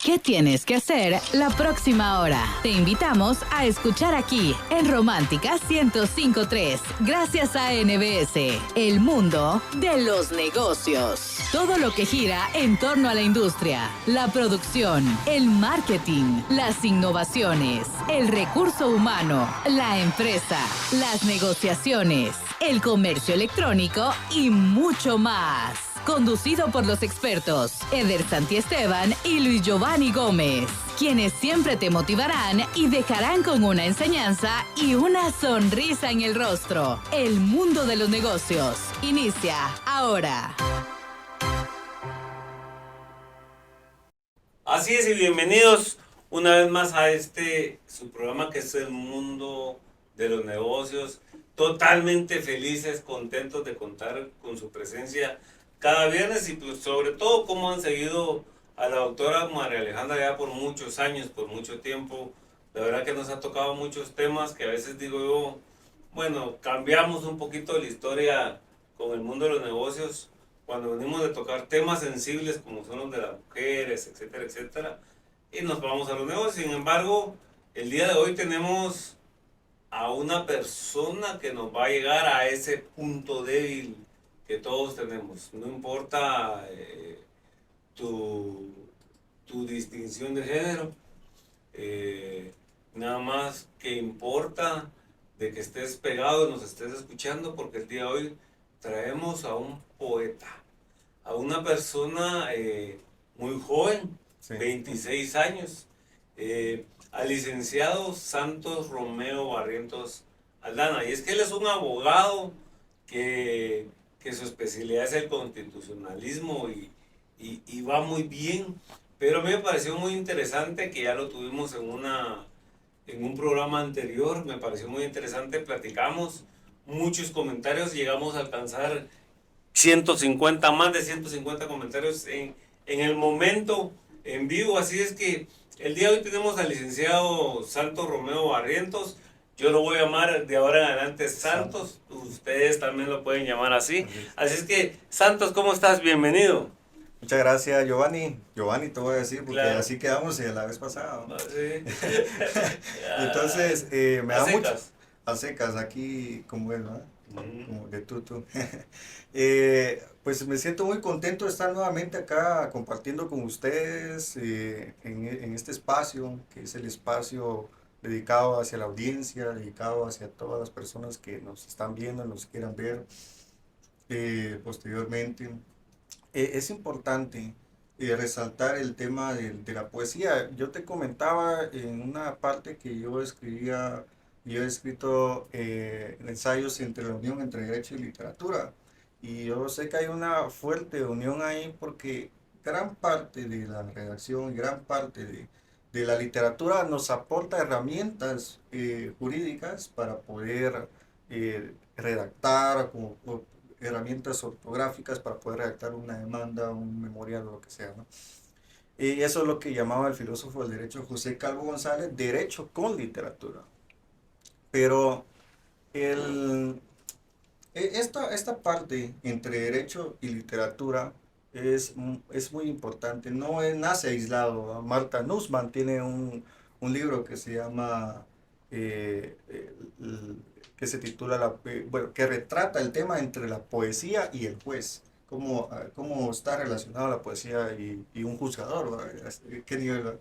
¿Qué tienes que hacer la próxima hora? Te invitamos a escuchar aquí en Romántica 105.3, gracias a NBS, el mundo de los negocios. Todo lo que gira en torno a la industria, la producción, el marketing, las innovaciones, el recurso humano, la empresa, las negociaciones, el comercio electrónico y mucho más. Conducido por los expertos Eder Santiesteban y Luis Giovanni Gómez, quienes siempre te motivarán y dejarán con una enseñanza y una sonrisa en el rostro. El mundo de los negocios inicia ahora. Así es, y bienvenidos una vez más a su programa que es el mundo de los negocios. Totalmente felices, contentos de contar con su presencia cada viernes y pues sobre todo cómo han seguido a la doctora María Alejandra ya por muchos años, por mucho tiempo. La verdad que nos ha tocado muchos temas que a veces digo yo, bueno, cambiamos un poquito la historia con el mundo de los negocios cuando venimos de tocar temas sensibles como son los de las mujeres, etcétera, etcétera, y nos vamos a los negocios. Sin embargo, el día de hoy tenemos a una persona que nos va a llegar a ese punto débil que todos tenemos. No importa tu distinción de género, nada más que importa de que estés pegado y nos estés escuchando, porque el día de hoy traemos a un poeta, a una persona muy joven, sí. 26 años, al licenciado Santos Romeo Barrientos Aldana. Y es que él es un abogado que su especialidad es el constitucionalismo y va muy bien. Pero a mí me pareció muy interesante, que ya lo tuvimos en un programa anterior, me pareció muy interesante, platicamos muchos comentarios, llegamos a alcanzar 150, más de 150 comentarios en el momento en vivo. Así es que el día de hoy tenemos al licenciado Santos Romeo Barrientos. Yo lo voy a llamar de ahora en adelante Santos. Ustedes también lo pueden llamar así. Así es que, Santos, ¿cómo estás? Bienvenido. Muchas gracias, Giovanni. Giovanni te voy a decir, porque claro, así quedamos la vez pasada, ¿no? Sí. Entonces, me da mucho... A secas, aquí como él, ¿no? Como de tú. Pues me siento muy contento de estar nuevamente acá compartiendo con ustedes en este espacio, que es el espacio dedicado hacia la audiencia, dedicado hacia todas las personas que nos están viendo, nos quieran ver posteriormente. Es importante resaltar el tema de la poesía. Yo te comentaba en una parte que yo escribía. Yo he escrito ensayos entre la unión entre derecho y literatura, y yo sé que hay una fuerte unión ahí porque gran parte de la redacción, gran parte de la literatura nos aporta herramientas jurídicas para poder redactar, como herramientas ortográficas para poder redactar una demanda, un memorial o lo que sea, ¿no? Y eso es lo que llamaba el filósofo del derecho José Calvo González, derecho con literatura. Pero esta parte entre derecho y literatura es muy importante, no nace aislado. Marta Nussbaum tiene un libro que se llama, que se titula, que retrata el tema entre la poesía y el juez, cómo está relacionada la poesía y un juzgador, ¿verdad? ¿Qué nivel, ¿verdad?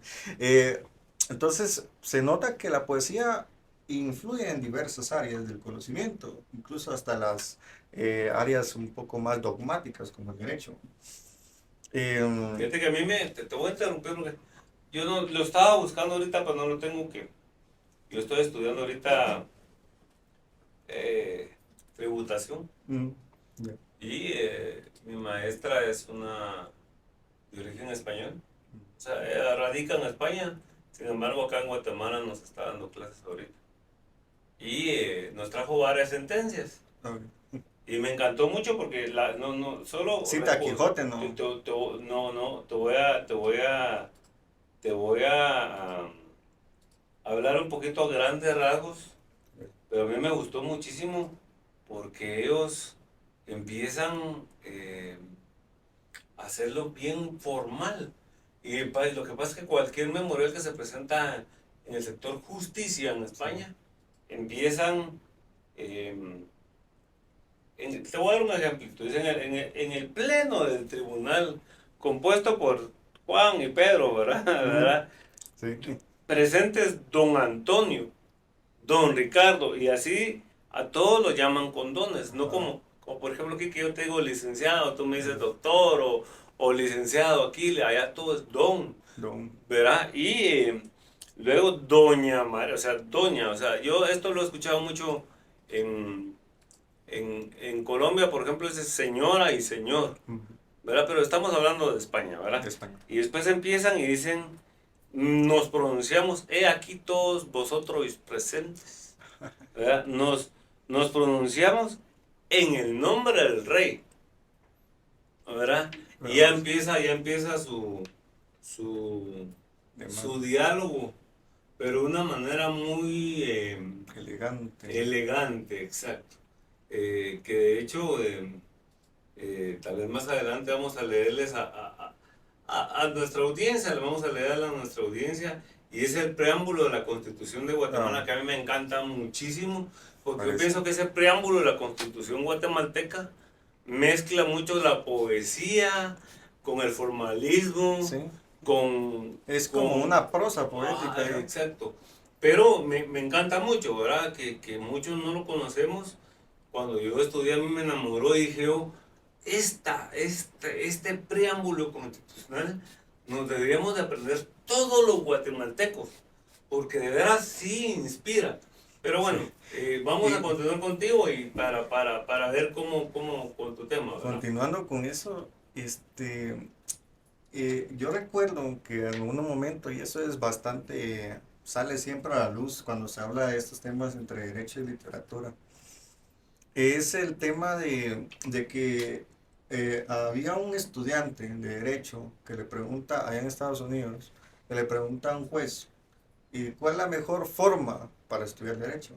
Entonces se nota que la poesía influye en diversas áreas del conocimiento, incluso hasta las áreas un poco más dogmáticas como el derecho. Fíjate que a mí te voy a interrumpir porque yo no lo estaba buscando ahorita, pero no lo tengo que. Yo estoy estudiando ahorita tributación. Yeah. Y mi maestra es una de origen español, o sea, ella radica en España, sin embargo acá en Guatemala nos está dando clases ahorita. Y nos trajo varias sentencias. Okay. Y me encantó mucho porque solo cita Quijote, ¿no? Te voy a hablar un poquito a grandes rasgos, pero a mí me gustó muchísimo porque ellos empiezan a hacerlo bien formal. Y lo que pasa es que cualquier memorial que se presenta en el sector justicia en España, empiezan, te voy a dar un ejemplo, dicen en el pleno del tribunal, compuesto por Juan y Pedro, ¿verdad? ¿verdad? Sí. Presentes don Antonio, don Ricardo, y así a todos los llaman con dones, no como por ejemplo aquí que yo te digo licenciado, tú me dices doctor o licenciado aquí, allá todo es don, Don. ¿verdad? Y luego doña María, o sea, doña, o sea, yo esto lo he escuchado mucho en, en Colombia, por ejemplo, dice señora y señor, ¿verdad? Pero estamos hablando de España, ¿verdad? De España. Y después empiezan y dicen, nos pronunciamos, he aquí todos vosotros presentes, ¿verdad? Nos pronunciamos en el nombre del rey, ¿verdad? Y ya empieza su diálogo, pero de una manera muy elegante, exacto. Que de hecho, tal vez más adelante vamos a leerles a nuestra audiencia, le vamos a leer a nuestra audiencia, y es el preámbulo de la Constitución de Guatemala, que a mí me encanta muchísimo, porque yo pienso que ese preámbulo de la Constitución guatemalteca mezcla mucho la poesía con el formalismo, Sí. Es con como una prosa poética. exacto. Pero me encanta mucho, ¿verdad? Que muchos no lo conocemos. Cuando yo estudié, a mí me enamoró y dije, oh, este preámbulo constitucional nos deberíamos de aprender todos los guatemaltecos, porque de veras sí inspira. Pero bueno, vamos a continuar contigo y para ver cómo con tu tema, ¿verdad? Continuando con eso, yo recuerdo que en algún momento, y eso es bastante, sale siempre a la luz cuando se habla de estos temas entre derecho y literatura, es el tema de que había un estudiante de derecho que le pregunta, allá en Estados Unidos, que le pregunta a un juez, ¿y cuál es la mejor forma para estudiar derecho?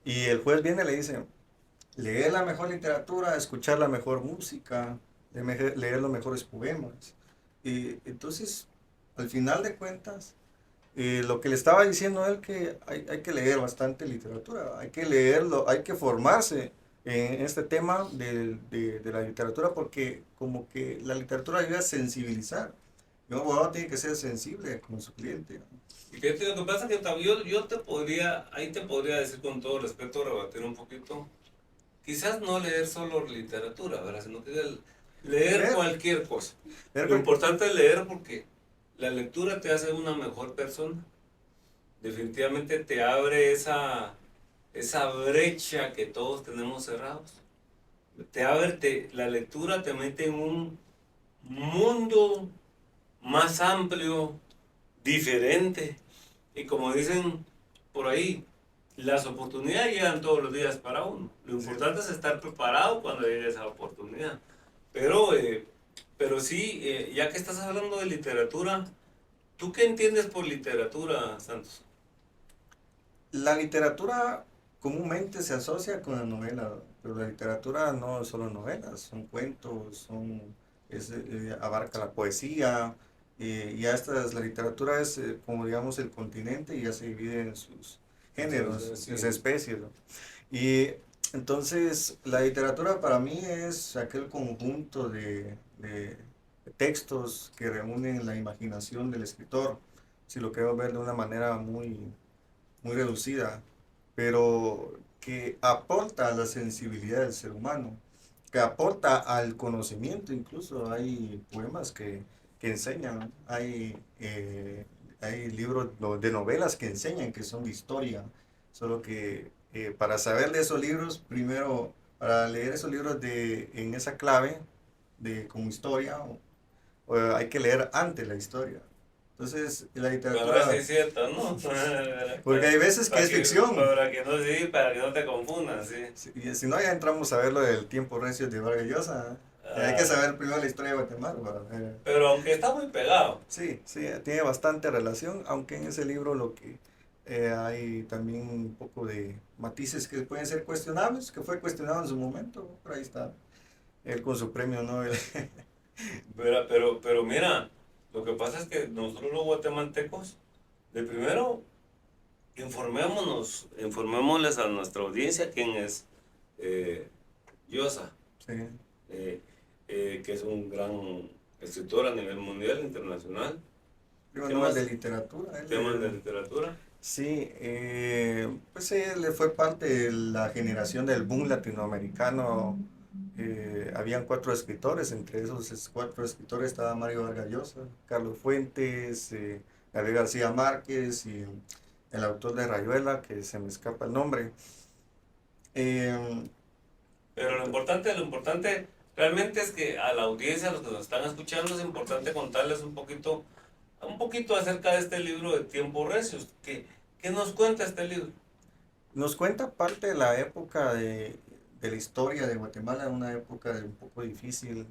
Y el juez viene y le dice, leer la mejor literatura, escuchar la mejor música, leer los mejores poemas. Y entonces, al final de cuentas, lo que le estaba diciendo él que hay que leer bastante literatura, hay que leerlo, hay que formarse en este tema de la literatura, porque como que la literatura ayuda a sensibilizar. Un abogado tiene que ser sensible con su cliente, ¿no? Y fíjate, lo que pasa es que yo te podría, ahí te podría decir con todo respeto, rebatir un poquito, quizás no leer solo literatura, ¿verdad? Sino que leer cualquier cosa. Lo importante es leer porque la lectura te hace una mejor persona. Definitivamente te abre esa brecha que todos tenemos cerrados. La lectura te mete en un mundo más amplio, diferente. Y como dicen por ahí, las oportunidades llegan todos los días para uno. Lo importante es estar preparado cuando llegue esa oportunidad. Pero sí, ya que estás hablando de literatura, ¿tú qué entiendes por literatura, Santos? La literatura comúnmente se asocia con la novela, pero la literatura no es solo novelas, son cuentos, abarca la poesía, la literatura es como digamos el continente y ya se divide en sus géneros, Sí. sus especies, ¿no? Y entonces la literatura para mí es aquel conjunto de textos que reúnen la imaginación del escritor, si lo queremos ver de una manera muy reducida, pero que aporta a la sensibilidad del ser humano, que aporta al conocimiento. Incluso hay poemas que enseñan, hay libros de novelas que enseñan que son de historia, solo que para saber de esos libros, primero, para leer esos libros en esa clave, como historia, hay que leer antes la historia. Entonces, la literatura... Ahora sí es cierto, ¿no? Porque hay veces que es ficción. Para que no te confundas, sí. Si no, ya entramos a ver lo del tiempo recio de Vargas Llosa. Hay que saber primero la historia de Guatemala. Pero aunque está muy pegado. Sí, tiene bastante relación, aunque en ese libro lo que hay también un poco de matices que pueden ser cuestionables, que fue cuestionado en su momento. Por ahí está él con su premio Nobel. Pero mira, Lo que pasa es que nosotros los guatemaltecos, de primero, informémosles a nuestra audiencia quién es Llosa, Sí. que es un gran escritor a nivel mundial, internacional. Premio ¿Qué Nobel más? de Literatura. Temas de literatura. Sí, pues él fue parte de la generación del boom latinoamericano. Habían 4 escritores, entre esos 4 escritores estaba Mario Vargas Llosa, Carlos Fuentes, Gabriel García Márquez y el autor de Rayuela, que se me escapa el nombre. Eh, Pero lo importante realmente es que a la audiencia, a los que nos están escuchando, es importante contarles un poquito acerca de este libro de Tiempos Recios. ¿Qué nos cuenta este libro? Nos cuenta parte de la época de la historia de Guatemala, una época un poco difícil,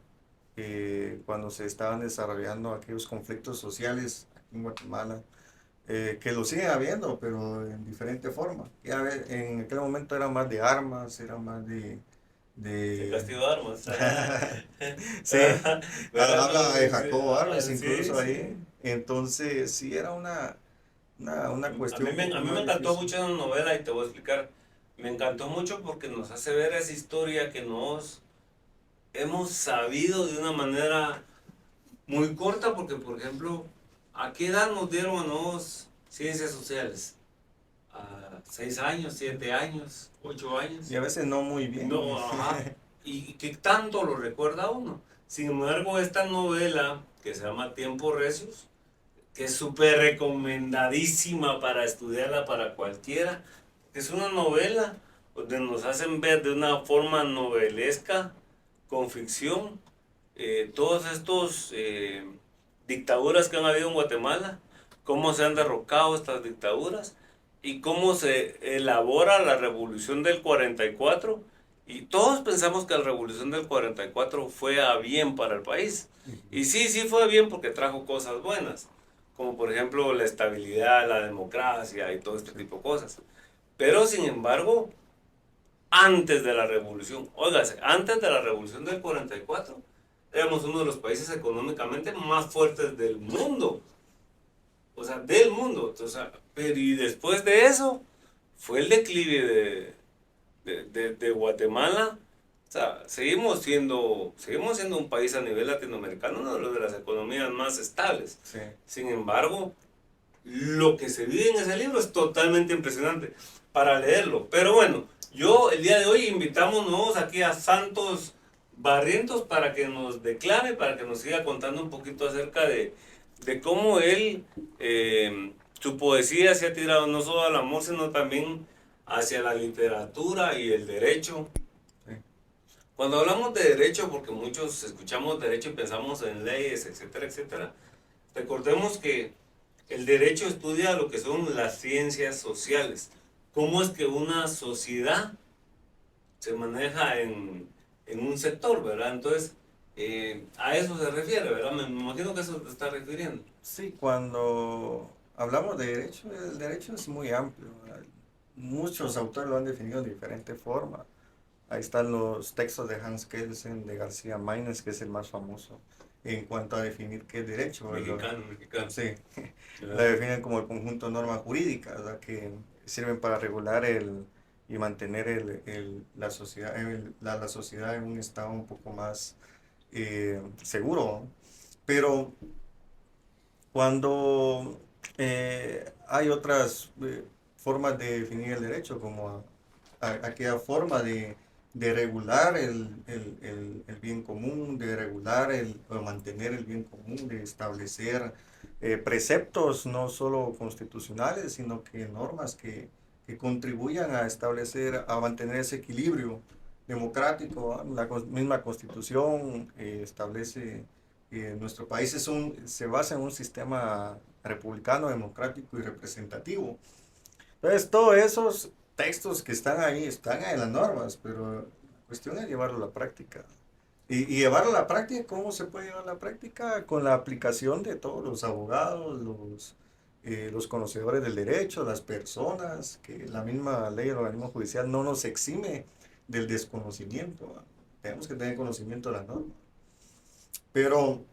cuando se estaban desarrollando aquellos conflictos sociales aquí en Guatemala, que lo siguen habiendo, pero en diferente forma. En aquel momento era más de armas, era más De de... Castillo de Armas. Sí, ¿Verdad? habla de Sí, Jacobo Arbenz sí, incluso sí. ahí. Entonces, sí, era una cuestión un A poco mí me más encantó difícil. mucho la novela y te voy a explicar. Me encantó mucho porque nos hace ver esa historia que nos hemos sabido de una manera muy corta, porque por ejemplo, ¿a qué edad nos dieron a nosotros ciencias sociales? ¿A 6 años, 7 años, 8 años? Y a veces no muy bien. No, ajá. Y que tanto lo recuerda uno. Sin embargo, esta novela que se llama Tiempos Recios, que es súper recomendadísima para estudiarla para cualquiera, es una novela donde nos hacen ver de una forma novelesca, con ficción, todos estos dictaduras que han habido en Guatemala, cómo se han derrocado estas dictaduras y cómo se elabora la revolución del 44. Y todos pensamos que la revolución del 44 fue a bien para el país. Y sí, sí fue a bien porque trajo cosas buenas, como por ejemplo la estabilidad, la democracia y todo este tipo de cosas. Pero sin embargo, antes de la revolución, óigase, antes de la revolución del 44, éramos uno de los países económicamente más fuertes del mundo. O sea, del mundo. O sea, pero y después de eso, fue el declive de Guatemala. O sea, seguimos siendo un país a nivel latinoamericano, uno de las economías más estables. Sí. Sin embargo, lo que se vive en ese libro es totalmente impresionante para leerlo. Pero bueno, el día de hoy invitamos nosotros aquí a Santos Barrientos para que nos declame, para que nos siga contando un poquito acerca de cómo él, su poesía se ha tirado no solo al amor, sino también hacia la literatura y el derecho. Sí. Cuando hablamos de derecho, porque muchos escuchamos derecho y pensamos en leyes, etcétera, etcétera, recordemos que el derecho estudia lo que son las ciencias sociales. Cómo es que una sociedad se maneja en un sector, ¿verdad? Entonces, a eso se refiere, ¿verdad? Me imagino que eso te está refiriendo. Sí, cuando hablamos de derecho, el derecho es muy amplio, ¿verdad? Muchos autores lo han definido de diferente forma. Ahí están los textos de Hans Kelsen, de García Márquez, que es el más famoso en cuanto a definir qué es derecho, ¿verdad? Mexicano. Sí, la definen como el conjunto de normas jurídicas, ¿verdad? Que sirven para regular y mantener la sociedad, la sociedad en un estado un poco más seguro. Pero cuando hay otras formas de definir el derecho, como aquella forma de regular el bien común, de regular o mantener el bien común, de establecer preceptos no solo constitucionales, sino que normas que contribuyan a establecer, a mantener ese equilibrio democrático, ¿ah? La misma constitución establece que nuestro país se basa en un sistema republicano, democrático y representativo. Entonces, todos esos textos que están en las normas, pero la cuestión es llevarlo a la práctica. Y llevarlo a la práctica, ¿cómo se puede llevar a la práctica? Con la aplicación de todos los abogados, los conocedores del derecho, las personas, que la misma ley del organismo judicial no nos exime del desconocimiento, tenemos que tener conocimiento de la norma. Pero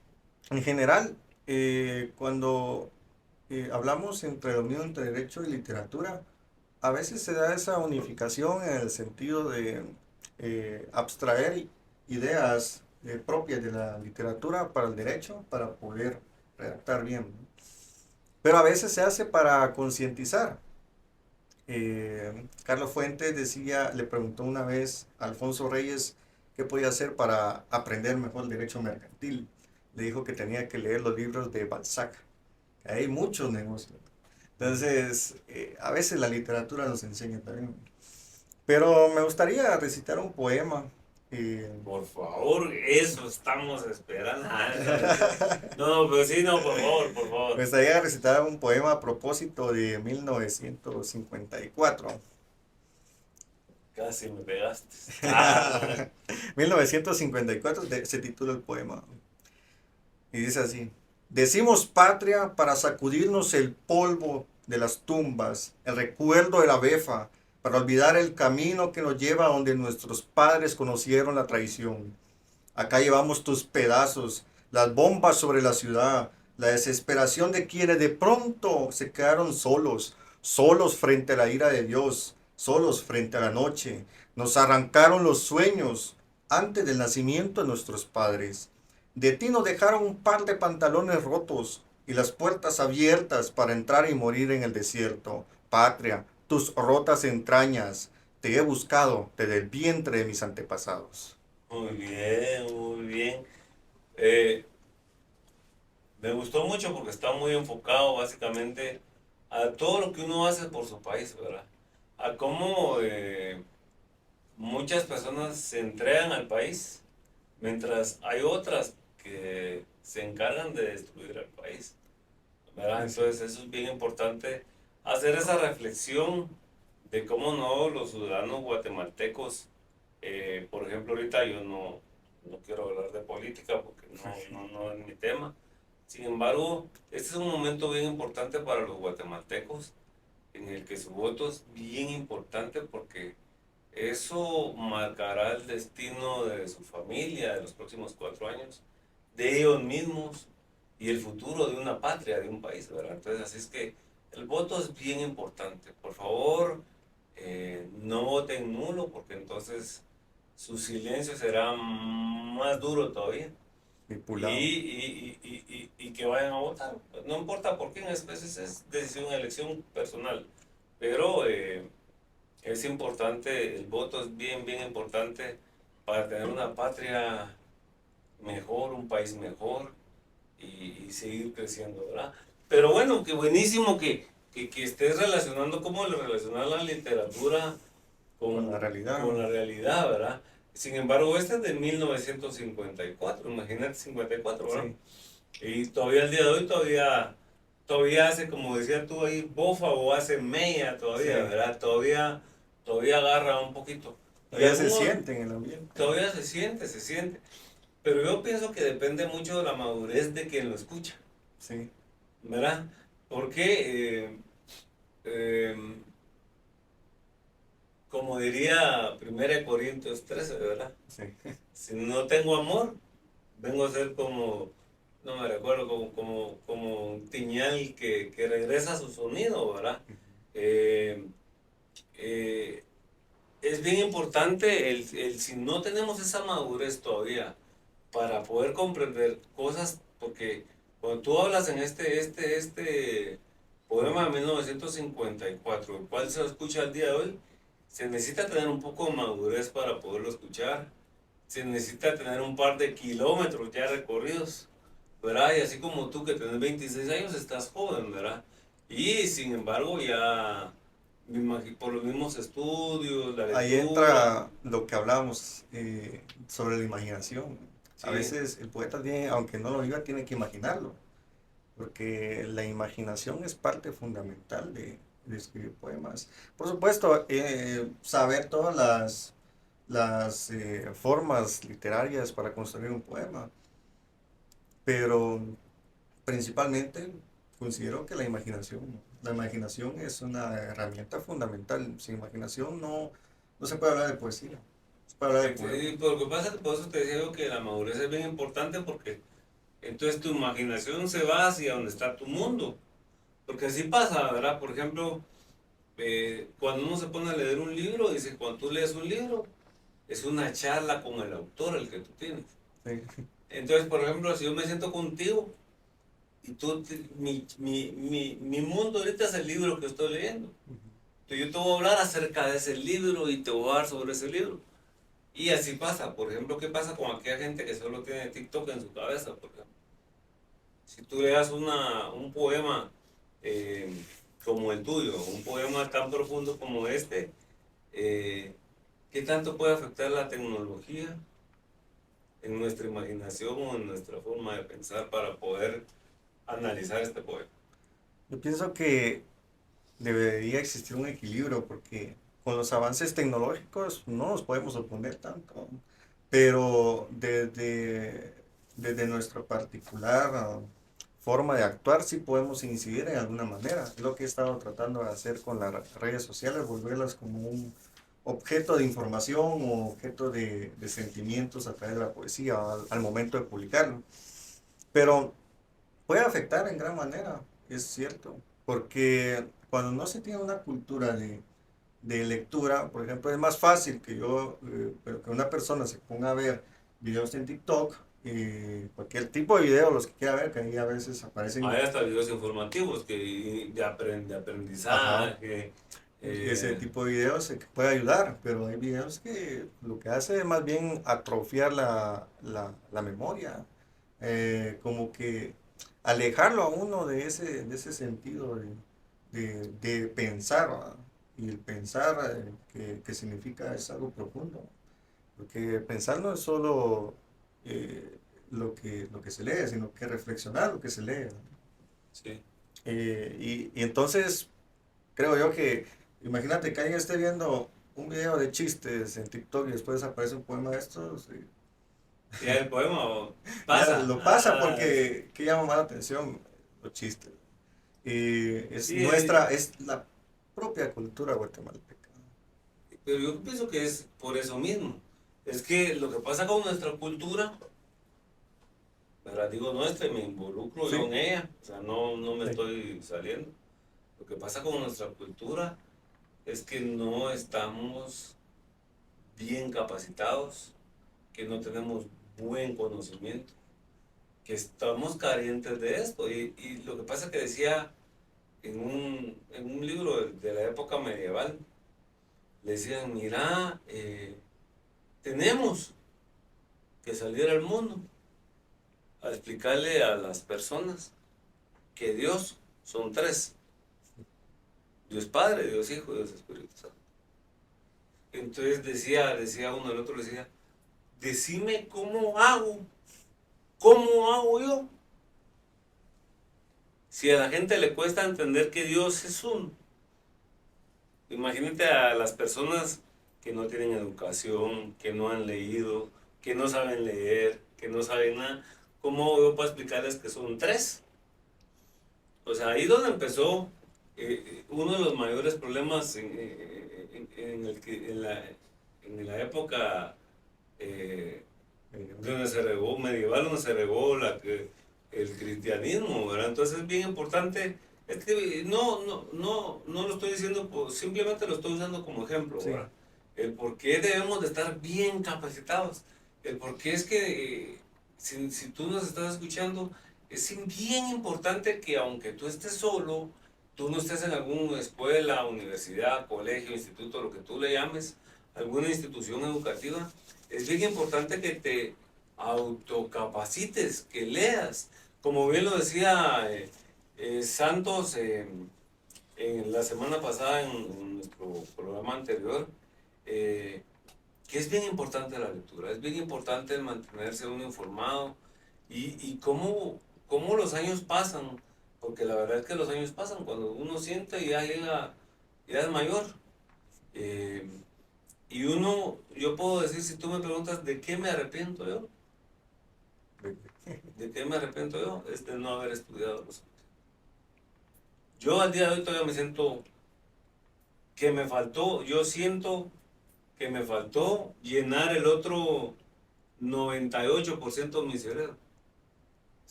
en general, cuando hablamos entre lo mío, entre derecho y literatura, a veces se da esa unificación en el sentido de abstraer ideas propias de la literatura para el derecho, para poder redactar bien. Pero a veces se hace para concientizar. Carlos Fuentes decía, le preguntó una vez a Alfonso Reyes qué podía hacer para aprender mejor el derecho mercantil. Le dijo que tenía que leer los libros de Balzac. Hay muchos negocios. Entonces, a veces la literatura nos enseña también. Pero me gustaría recitar un poema. Por favor, eso estamos esperando. No, pero sí, no, por favor, por favor. Me gustaría recitar un poema a propósito de 1954. Casi me pegaste. 1954 se titula el poema. Y dice así: decimos patria para sacudirnos el polvo de las tumbas, el recuerdo de la befa, para olvidar el camino que nos lleva a donde nuestros padres conocieron la traición. Acá llevamos tus pedazos, las bombas sobre la ciudad, la desesperación de quienes de pronto se quedaron solos, solos frente a la ira de Dios, solos frente a la noche. Nos arrancaron los sueños antes del nacimiento de nuestros padres. De ti nos dejaron un par de pantalones rotos y las puertas abiertas para entrar y morir en el desierto. Patria, tus rotas entrañas, te he buscado desde el vientre de mis antepasados. Muy bien, muy bien. Me gustó mucho porque está muy enfocado básicamente a todo lo que uno hace por su país, ¿verdad? A cómo muchas personas se entregan al país, mientras hay otras que se encargan de destruir al país, ¿verdad? Entonces eso es bien importante, hacer esa reflexión de cómo no los ciudadanos guatemaltecos, por ejemplo, ahorita yo no quiero hablar de política porque no es mi tema. Sin embargo, este es un momento bien importante para los guatemaltecos, en el que su voto es bien importante porque eso marcará el destino de su familia de los próximos 4 años, de ellos mismos y el futuro de una patria, de un país, ¿verdad? Entonces, así es que el voto es bien importante. Por favor, no voten nulo porque entonces su silencio será más duro todavía. Y que vayan a votar. No importa por quién, a veces es decisión, elección personal. Pero es importante, el voto es bien, bien importante para tener una patria mejor, un país mejor y seguir creciendo, ¿verdad? Pero bueno, qué buenísimo que estés relacionando, cómo relacionar la literatura Con la realidad. Con la realidad, ¿verdad? Sin embargo, este es de 1954, imagínate 54, ¿verdad? Sí. Y todavía el día de hoy todavía hace, como decía tú ahí, bofa o hace mella todavía, sí, ¿verdad? Todavía agarra un poquito. Todavía se siente en el ambiente. Todavía se siente. Pero yo pienso que depende mucho de la madurez de quien lo escucha. Sí. ¿Verdad? Porque, como diría 1 Corintios 13, ¿verdad? Sí. Si no tengo amor, vengo a ser como, no me recuerdo, como un tiñal que regresa a su sonido, ¿verdad? Es bien importante si no tenemos esa madurez todavía para poder comprender cosas, porque cuando tú hablas en este poema de 1954, el cual se escucha al día de hoy, se necesita tener un poco de madurez para poderlo escuchar, se necesita tener un par de kilómetros ya recorridos, ¿verdad? Y así como tú que tenés 26 años estás joven, ¿verdad? Y sin embargo ya por los mismos estudios, la lectura. Ahí entra lo que hablamos sobre la imaginación. Sí. A veces el poeta tiene, aunque no lo viva, tiene que imaginarlo, porque la imaginación es parte fundamental de escribir poemas. Por supuesto, saber todas las formas literarias para construir un poema, pero principalmente considero que la imaginación es una herramienta fundamental. Sin imaginación no se puede hablar de poesía. Se puede hablar de poema. Sí, lo que pasa es que por eso te decía yo que la madurez es bien importante porque Entonces tu imaginación se va hacia donde está tu mundo. Porque así pasa, ¿verdad? Por ejemplo, cuando uno se pone a leer un libro, dice, cuando tú lees un libro, es una charla con el autor el que tú tienes. Sí. Entonces, por ejemplo, si yo me siento contigo y mi mundo ahorita es el libro que estoy leyendo. Entonces yo te voy a hablar acerca de ese libro y te voy a hablar sobre ese libro. Y así pasa. Por ejemplo, ¿qué pasa con aquella gente que solo tiene TikTok en su cabeza? Por ejemplo, si tú leas un poema eh, como el tuyo, un poema tan profundo como este, ¿qué tanto puede afectar la tecnología en nuestra imaginación o en nuestra forma de pensar para poder analizar este poema? Yo pienso que debería existir un equilibrio porque con los avances tecnológicos no nos podemos oponer tanto, pero desde nuestra particular forma de actuar sí podemos incidir en alguna manera. Es lo que he estado tratando de hacer con las redes sociales, volverlas como un objeto de información o objeto de sentimientos a través de la poesía al momento de publicarlo. Pero puede afectar en gran manera, es cierto, porque cuando no se tiene una cultura de lectura, por ejemplo, es más fácil que pero que una persona se ponga a ver videos en TikTok, cualquier tipo de video, los que quiera ver, que ahí a veces aparecen, Hay hasta videos informativos de ajá, aprendizaje. ese eh, tipo de videos que puede ayudar, pero hay videos que lo que hace es más bien atrofiar la memoria, como que alejarlo a uno de ese sentido de pensar, ¿verdad? Y el pensar que significa es algo profundo, porque pensar no es solo lo que se lee, sino que reflexionar lo que se lee, ¿verdad? sí. Y entonces creo yo que, imagínate que alguien esté viendo un video de chistes en TikTok y después aparece un poema de estos, Y el poema ya pasa. lo pasa porque que llama más la atención los chistes. Y Sí, es la propia cultura guatemalteca. pero yo pienso que es por eso mismo. Es que lo que pasa con nuestra cultura, ¿verdad? Digo nuestra y me involucro yo Sí, en ella, o sea, no me sí. estoy saliendo. Lo que pasa con nuestra cultura es que no estamos bien capacitados, que no tenemos buen conocimiento, que estamos carentes de esto. Y lo que pasa que decía en un libro de la época medieval, le decían, mira, tenemos que salir al mundo a explicarle a las personas que Dios son tres: Dios Padre, Dios Hijo y Dios Espíritu Santo. Entonces decía uno, el otro le decía, decime cómo hago yo. Si a la gente le cuesta entender que Dios es uno, imagínate a las personas que no tienen educación, que no han leído, que no saben leer, que no saben nada, ¿cómo yo puedo explicarles que son tres? O sea, ahí donde empezó uno de los mayores problemas en la época donde se regó, medieval, donde se regó el cristianismo, ¿verdad? Entonces es bien importante, es que no lo estoy diciendo, simplemente lo estoy usando como ejemplo, Sí. ¿verdad? El por qué debemos de estar bien capacitados, el por qué es que si tú nos estás escuchando, es bien importante que aunque tú estés solo, tú no estés en alguna escuela, universidad, colegio, instituto, lo que tú le llames, alguna institución educativa, es bien importante que te autocapacites, que leas. Como bien lo decía Santos en la semana pasada en nuestro programa anterior, eh, que es bien importante la lectura, es bien importante mantenerse uno informado y cómo los años pasan, porque la verdad es que los años pasan cuando uno siente y ya llega, ya es mayor. Eh, yo puedo decir, si tú me preguntas de qué me arrepiento yo, ¿de qué me arrepiento yo? Es de no haber estudiado los. Yo al día de hoy todavía me siento que me faltó, yo siento que me faltó llenar el otro 98% de mi cerebro.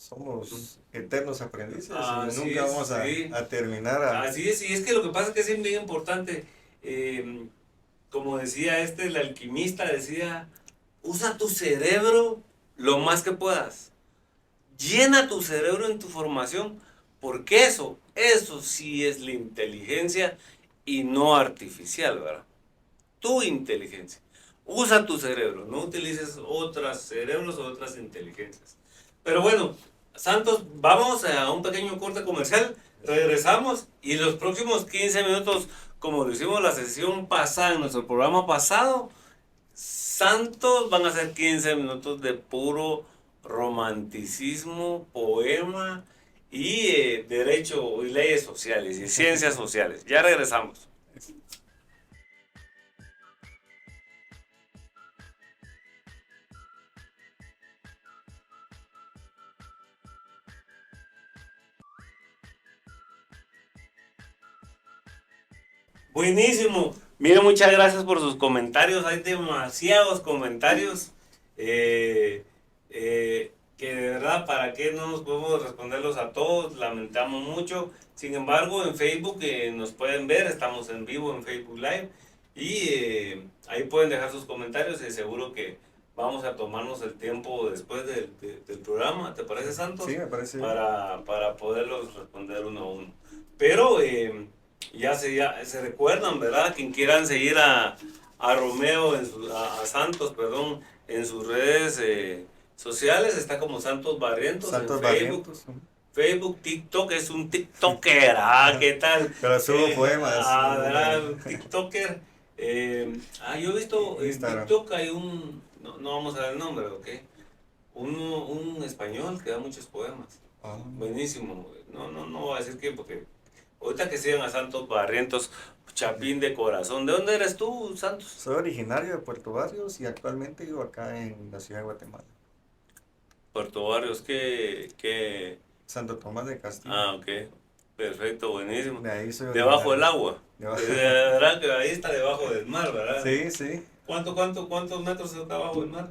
somos eternos aprendices y Así nunca es, vamos sí. a terminar a... Así es, y es que lo que pasa es que es bien importante, como decía el alquimista, decía, usa tu cerebro lo más que puedas. Llena tu cerebro en tu formación, porque eso sí es la inteligencia y no artificial, ¿verdad? Tu inteligencia. Usa tu cerebro, no utilices otros cerebros o otras inteligencias. Pero bueno, Santos, vamos a un pequeño corte comercial, regresamos y los próximos 15 minutos, como lo hicimos la sesión pasada, en nuestro programa pasado, Santos van a ser 15 minutos de puro romanticismo, poema y derecho y leyes sociales y ciencias sociales. Ya regresamos. Buenísimo. Mire, muchas gracias por sus comentarios. Hay demasiados comentarios que de verdad, ¿para qué no nos podemos responderlos a todos? Lamentamos mucho. Sin embargo, en Facebook nos pueden ver, estamos en vivo en Facebook Live y ahí pueden dejar sus comentarios y seguro que vamos a tomarnos el tiempo después del programa. ¿Te parece, Santos? Sí, me parece. Para poderlos responder uno a uno. Pero... ya se recuerdan, ¿verdad? Quien quieran seguir a Romeo, a Santos, perdón, en sus redes sociales, está como Santos Barrientos Santos en Facebook. Barrientos. Facebook, TikTok, es un TikToker, ¿qué tal? Pero subo poemas. ¿Verdad? Un TikToker. Yo he visto en Instagram. TikTok hay no vamos a ver el nombre, ¿ok? Un español que da muchos poemas. Buenísimo. No voy a decir quién porque... Ahorita que sigan a Santos Barrientos, Chapín de corazón. ¿De dónde eres tú, Santos? Soy originario de Puerto Barrios y actualmente vivo acá en la ciudad de Guatemala. Puerto Barrios, ¿qué? Santo Tomás de Castillo. Ok. Perfecto, buenísimo. De ahí soy Debajo del agua. Debajo. ¿Verdad que ahí está debajo del mar, verdad? Sí, sí. ¿Cuántos metros está abajo del mar?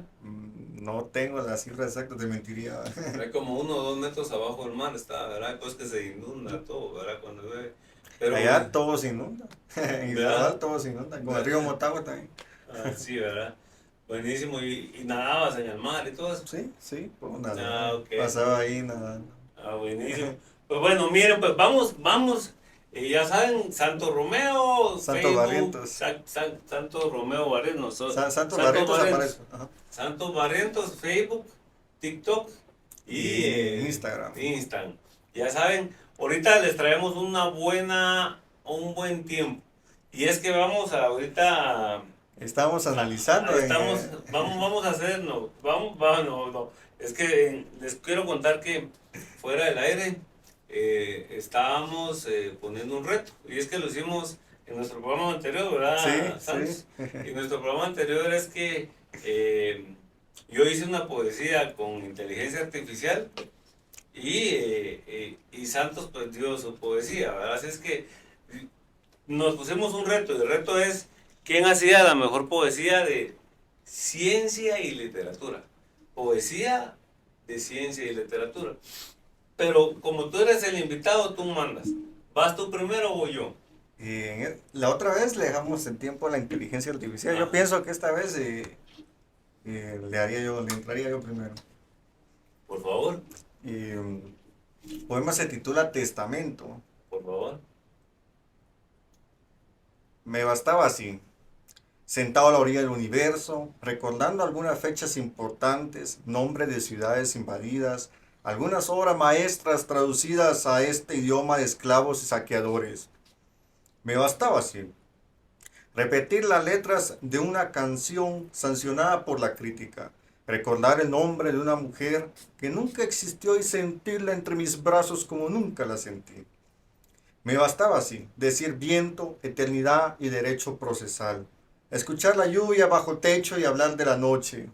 No tengo la cifra exacta, te mentiría. Hay como 1 o 2 metros abajo del mar está, ¿verdad? Pues que se inunda todo, ¿verdad? Cuando llueve. Pero, allá todo se inunda. En Izabal todo se inunda. Con el río Motagua también. Sí, ¿verdad? Buenísimo. ¿Y nadabas en el mar y todo eso? Sí, pues nada. Okay. Pasaba ahí nadando. Buenísimo. Pues bueno, miren, pues vamos. Ya saben, Santo Romeo, Santo Facebook, Barrientos. Santo Romeo Barrientos. Santo Barrientos aparece. Santos Barrientos, Facebook, TikTok y Instagram. Ya saben, ahorita les traemos un buen tiempo. Y es que vamos ahorita... Estamos analizando. Vamos a hacer, no. Es que les quiero contar que fuera del aire estábamos poniendo un reto. Y es que lo hicimos en nuestro programa anterior, ¿verdad, Santos? Y nuestro programa anterior es que yo hice una poesía con inteligencia artificial y Santos pues dio su poesía, ¿verdad? Así es que nos pusimos un reto y el reto es ¿quién hacía la mejor poesía de ciencia y literatura? Poesía de ciencia y literatura. Pero como tú eres el invitado, tú mandas. ¿Vas tú primero o yo? La otra vez le dejamos el tiempo a la inteligencia artificial. Yo pienso que esta vez le entraría yo primero. Por favor. El poema se titula Testamento. Por favor. Me bastaba así, sentado a la orilla del universo, recordando algunas fechas importantes, nombres de ciudades invadidas, algunas obras maestras traducidas a este idioma de esclavos y saqueadores. Me bastaba así, repetir las letras de una canción sancionada por la crítica, recordar el nombre de una mujer que nunca existió y sentirla entre mis brazos como nunca la sentí. Me bastaba así, decir viento, eternidad y derecho procesal, escuchar la lluvia bajo techo y hablar de la noche,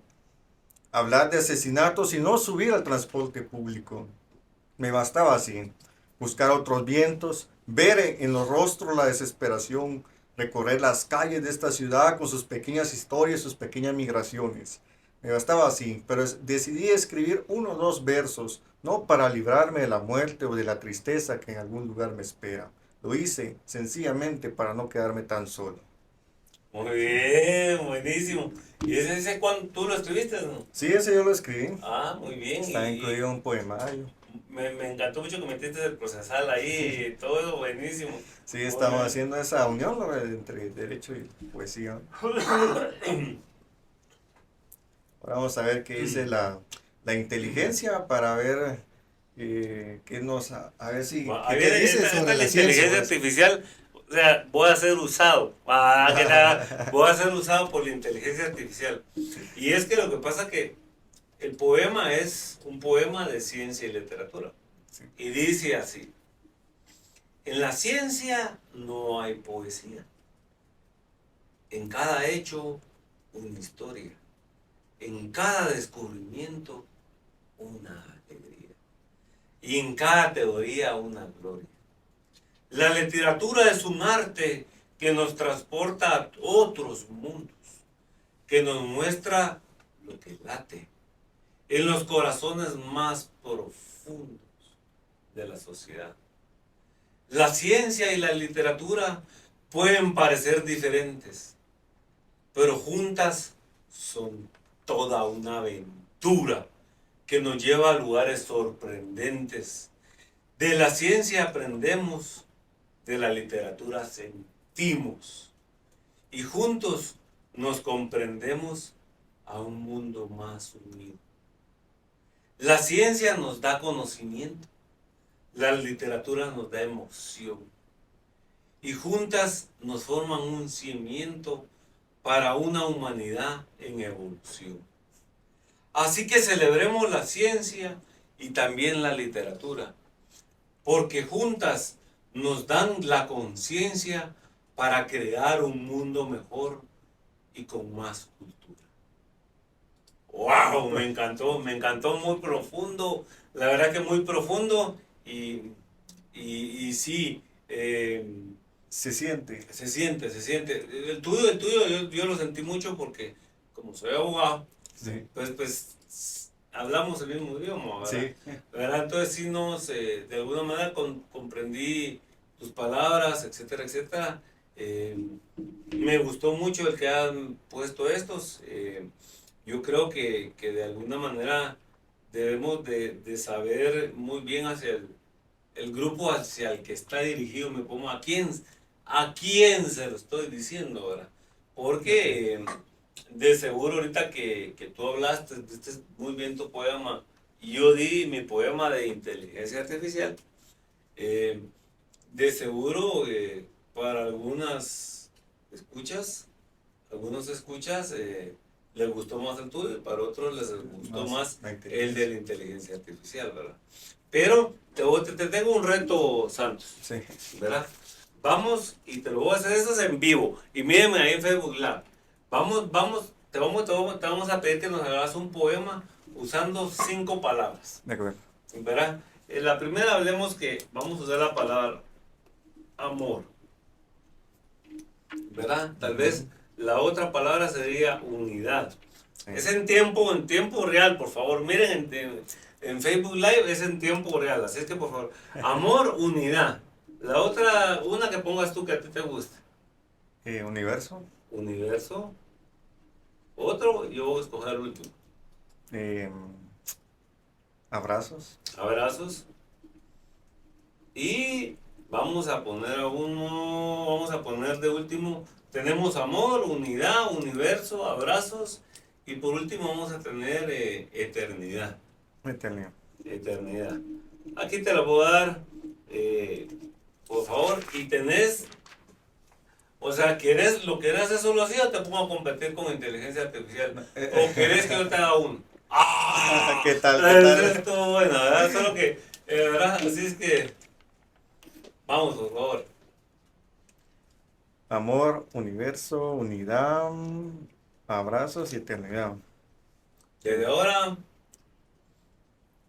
hablar de asesinatos y no subir al transporte público. Me bastaba así, buscar otros vientos, ver en los rostros la desesperación, recorrer las calles de esta ciudad con sus pequeñas historias, sus pequeñas migraciones. Me bastaba así, pero decidí escribir 1 o 2 versos, no para librarme de la muerte o de la tristeza que en algún lugar me espera. Lo hice sencillamente para no quedarme tan solo. Muy bien, buenísimo. ¿Y ese cuándo tú lo escribiste, no? Sí, ese yo lo escribí. Ah, muy bien. Está incluido en un poemario. Me encantó mucho que metiste el procesal ahí y todo eso, buenísimo. Sí, estamos haciendo esa unión, ¿no?, entre derecho y poesía. Ahora vamos a ver qué dice la inteligencia para ver qué nos... A ver si... Ahí ¿Qué viene dice esta sobre la la ciencia? inteligencia artificial. O sea, voy a ser usado. Voy a ser usado por la inteligencia artificial. Y es que lo que pasa que el poema es un poema de ciencia y literatura. Sí. Y dice así: en la ciencia no hay poesía. En cada hecho, una historia. En cada descubrimiento, una alegría. Y en cada teoría, una gloria. La literatura es un arte que nos transporta a otros mundos, que nos muestra lo que late en los corazones más profundos de la sociedad. La ciencia y la literatura pueden parecer diferentes, pero juntas son toda una aventura que nos lleva a lugares sorprendentes. De la ciencia aprendemos, de la literatura sentimos, y juntos nos comprendemos a un mundo más unido. La ciencia nos da conocimiento, la literatura nos da emoción, y juntas nos forman un cimiento para una humanidad en evolución. Así que celebremos la ciencia y también la literatura, porque juntas nos dan la conciencia para crear un mundo mejor y con más cultura. ¡Wow! Me encantó, muy profundo, la verdad que muy profundo, y sí, Se siente. se siente. El tuyo yo lo sentí mucho porque como soy abogado, Sí. pues hablamos el mismo idioma, ¿verdad? Sí. ¿Verdad? Entonces sí de alguna manera comprendí tus palabras, etcétera, etcétera. Me gustó mucho el que han puesto estos. Yo creo que de alguna manera debemos de saber muy bien hacia el grupo hacia el que está dirigido. Me pongo a quién se lo estoy diciendo, ¿verdad? Porque de seguro ahorita que tú hablaste, diste muy bien tu poema, y yo di mi poema de inteligencia artificial. De seguro para algunos escuchas les gustó más el tuyo, y para otros les gustó más el de la inteligencia artificial, ¿verdad? Pero te tengo un reto, Santos, Sí. ¿verdad? Vamos, y te lo voy a hacer eso en vivo, y mírenme ahí en Facebook Live. Te vamos a pedir que nos hagas un poema usando 5 palabras, De acuerdo. ¿verdad? En la primera hablemos que vamos a usar la palabra amor, ¿verdad? Tal vez la otra palabra sería unidad. Sí. Es en tiempo real, por favor. Miren en Facebook Live es en tiempo real, así es que por favor, amor, unidad. La otra, una que pongas tú que a ti te guste. Universo. Universo. Otro, yo voy a escoger el último. Abrazos. Abrazos. Y vamos a poner de último, tenemos amor, unidad, universo, abrazos, y por último vamos a tener eternidad. Eternidad. Aquí te lo puedo dar, por favor, y tenés, o sea, ¿lo querés hacer solo así o te pongo a competir con inteligencia artificial? ¿O querés que yo te haga uno? ¡Ah! ¿Qué tal? Esto bueno, ¿verdad? Solo que, ¿verdad? Así es que, vamos, por favor. Amor, universo, unidad, abrazos y eternidad. Desde ahora,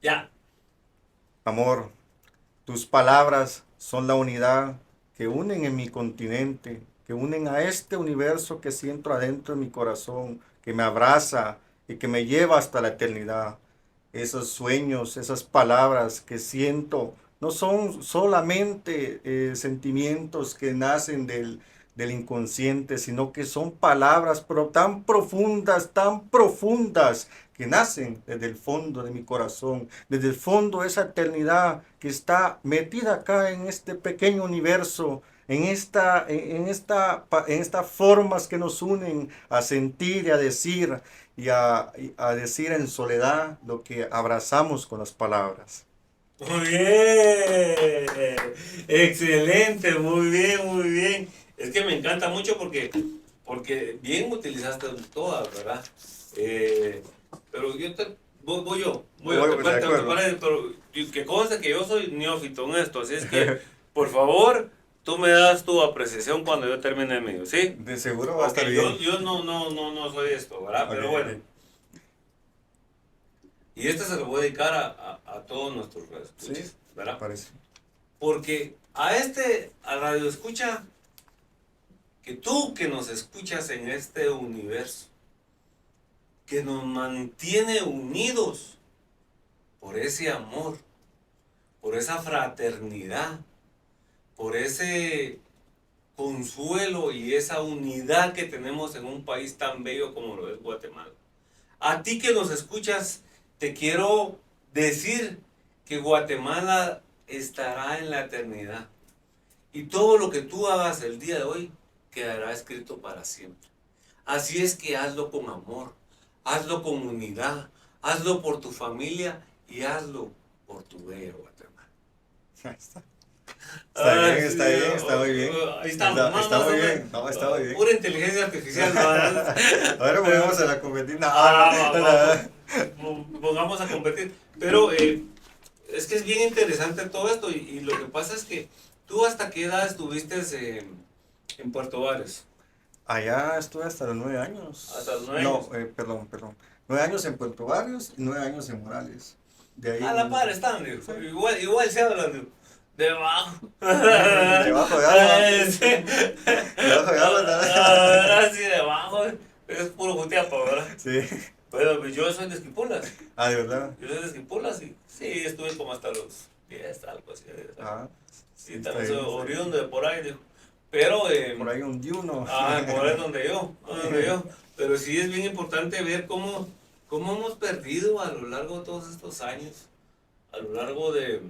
ya. Amor, tus palabras son la unidad que unen en mi continente, que unen a este universo que siento adentro de mi corazón, que me abraza y que me lleva hasta la eternidad. esos sueños, esas palabras que siento, no son solamente sentimientos que nacen del inconsciente, sino que son palabras tan profundas, que nacen desde el fondo de mi corazón, desde el fondo de esa eternidad que está metida acá en este pequeño universo, en estas formas que nos unen a sentir y a decir y a decir en soledad lo que abrazamos con las palabras. Muy bien, excelente, muy bien, muy bien. Es que me encanta mucho porque bien utilizaste todas, ¿verdad? Pero yo Voy, de acuerdo. pero que conste que yo soy neófito en esto, así es que, por favor, tú me das tu apreciación cuando yo termine el mío, ¿sí? De seguro va a estar Ok, bien. yo no soy esto, ¿verdad? Pero Ok, bueno. ok. Y este se lo voy a dedicar a todos nuestros Sí, radioescuchas, ¿verdad? parece. Porque a radio escucha, que tú que nos escuchas en este universo, que nos mantiene unidos por ese amor, por esa fraternidad, por ese consuelo y esa unidad que tenemos en un país tan bello como lo es Guatemala. A ti que nos escuchas, te quiero decir que Guatemala estará en la eternidad. Y todo lo que tú hagas el día de hoy quedará escrito para siempre. Así es que hazlo con amor, hazlo con unidad, hazlo por tu familia y hazlo por tu bella Guatemala. Ahí está. Está bien, está sí, bien, está muy bien. Ahí estamos, Está muy bien, no, está muy bien. Pura inteligencia artificial. ¿No? Ahora volvemos a la competir. Pongamos a competir. Pero es que es bien interesante todo esto y lo que pasa es que tú hasta qué edad estuviste en Puerto Valles. Allá estuve hasta los 9 años. Hasta los 9 No, años. perdón. 9 años en Puerto Barrios y 9 años en Morales. De ahí. A la par están, digo. Sí. Igual se hablan, digo. Debajo. Debajo de agua. Sí. Debajo de agua, ¿no? Ahora sí, debajo. Es puro jutiapa, ¿verdad? Sí. Pero pues, yo soy de Esquipulas. Ah, de verdad. Yo soy de Esquipulas y sí, estuve como hasta los 10, algo así. Ah, Sí, está también soy bien, está bien. oriundo de por ahí, digo. Pero, Por ahí un diuno. por ahí donde yo. Pero sí es bien importante ver cómo hemos perdido a lo largo de todos estos años, a lo largo del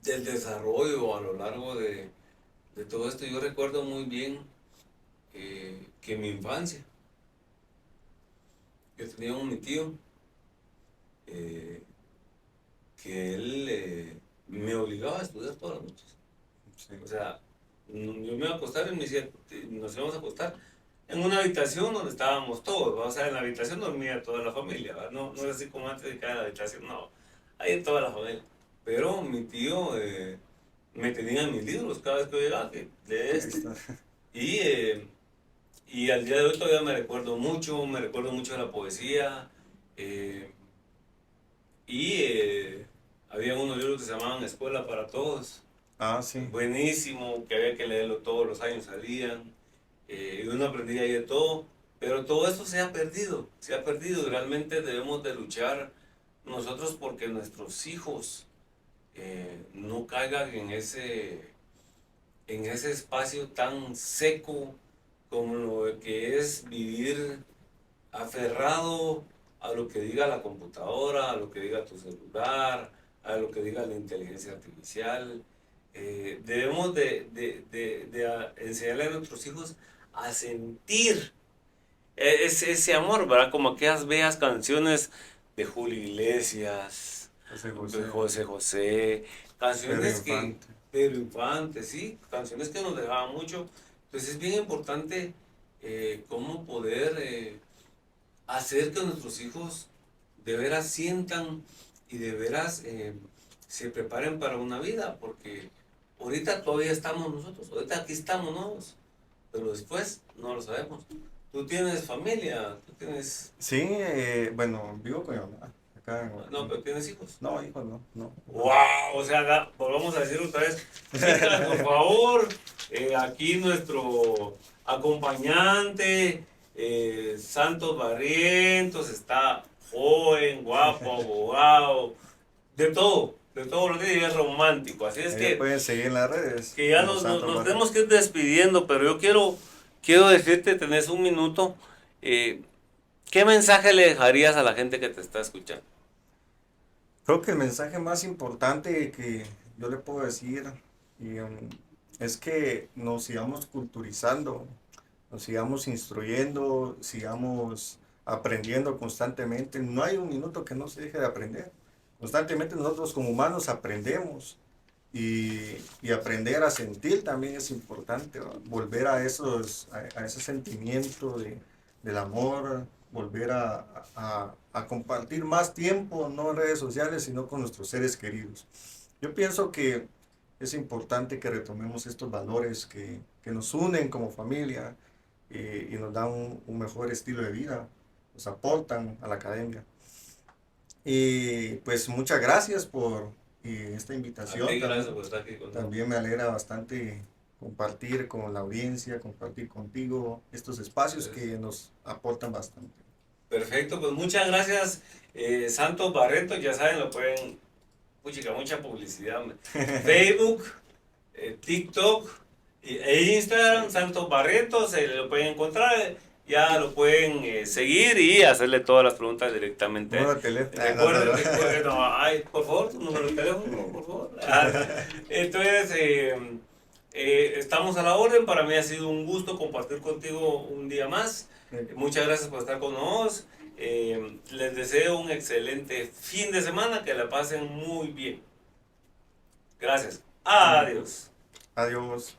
desarrollo, a lo largo de todo esto. Yo recuerdo muy bien que en mi infancia, yo tenía mi tío, eh, que él me obligaba a estudiar todas las noches. Sí. O sea, yo me iba a acostar y nos íbamos a acostar en una habitación donde estábamos todos, ¿va? O sea, en la habitación dormía toda la familia, ¿va? No es así como antes de cada habitación, no, ahí toda la familia. Pero mi tío me tenía mis libros cada vez que yo llegaba, que de Ahí este. está. Y al día de hoy todavía me recuerdo mucho de la poesía. eh, Había unos libros que se llamaban Escuela para Todos. Ah, sí. Buenísimo, que había que leerlo todos los años, salían. Y uno aprendía ahí de todo. Pero todo eso se ha perdido. Y realmente debemos de luchar nosotros porque nuestros hijos no caigan en ese espacio tan seco como lo que es vivir aferrado a lo que diga la computadora, a lo que diga tu celular, a lo que diga la inteligencia artificial. Debemos de enseñarle a nuestros hijos a sentir ese amor, ¿verdad? Como aquellas bellas canciones de Julio Iglesias, José José. de José José, canciones Pedro Infante. Pedro Infante, sí, canciones que nos dejaban mucho. Entonces es bien importante cómo poder hacer que nuestros hijos de veras sientan y de veras se preparen para una vida, porque ahorita todavía estamos nosotros, ahorita aquí estamos nosotros, pero después no lo sabemos. ¿Tú tienes familia? ¿Tú tienes...? Sí, bueno, vivo con mi mamá. Acá No, pero ¿tienes hijos? No, hijo, no. ¡Wow! O sea, volvamos a decir otra vez. Chicas, por favor, aquí nuestro acompañante, Santos Barrientos, está joven, guapo, abogado, de todo lo que es romántico. Así es que pueden seguir en las redes. que ya nos tenemos que ir despidiendo, pero yo quiero decirte, tenés un minuto, ¿qué mensaje le dejarías a la gente que te está escuchando? Creo que el mensaje más importante que yo le puedo decir es que nos sigamos culturizando, nos sigamos instruyendo, sigamos aprendiendo constantemente. No hay un minuto que no se deje de aprender. Constantemente nosotros como humanos aprendemos y aprender a sentir también es importante, ¿no? Volver a ese sentimiento del amor, volver a compartir más tiempo, no en redes sociales, sino con nuestros seres queridos. Yo pienso que es importante que retomemos estos valores que nos unen como familia y nos dan un mejor estilo de vida, nos aportan a la academia. Y pues muchas gracias por esta invitación. Gracias por estar aquí con nosotros. También me alegra bastante compartir con la audiencia, compartir contigo estos espacios que nos aportan bastante. Perfecto, pues muchas gracias, Santos Barreto. Ya saben, lo pueden, mucha publicidad. Facebook, TikTok e Instagram, Santos Barreto, se lo pueden encontrar. Ya lo pueden seguir y hacerle todas las preguntas directamente. Número de teléfono. Recuerden, por favor, tu número de teléfono, por favor. Entonces, estamos a la orden. Para mí ha sido un gusto compartir contigo un día más. Muchas gracias por estar con nosotros. Les deseo un excelente fin de semana, que la pasen muy bien. Gracias. Adiós. Adiós.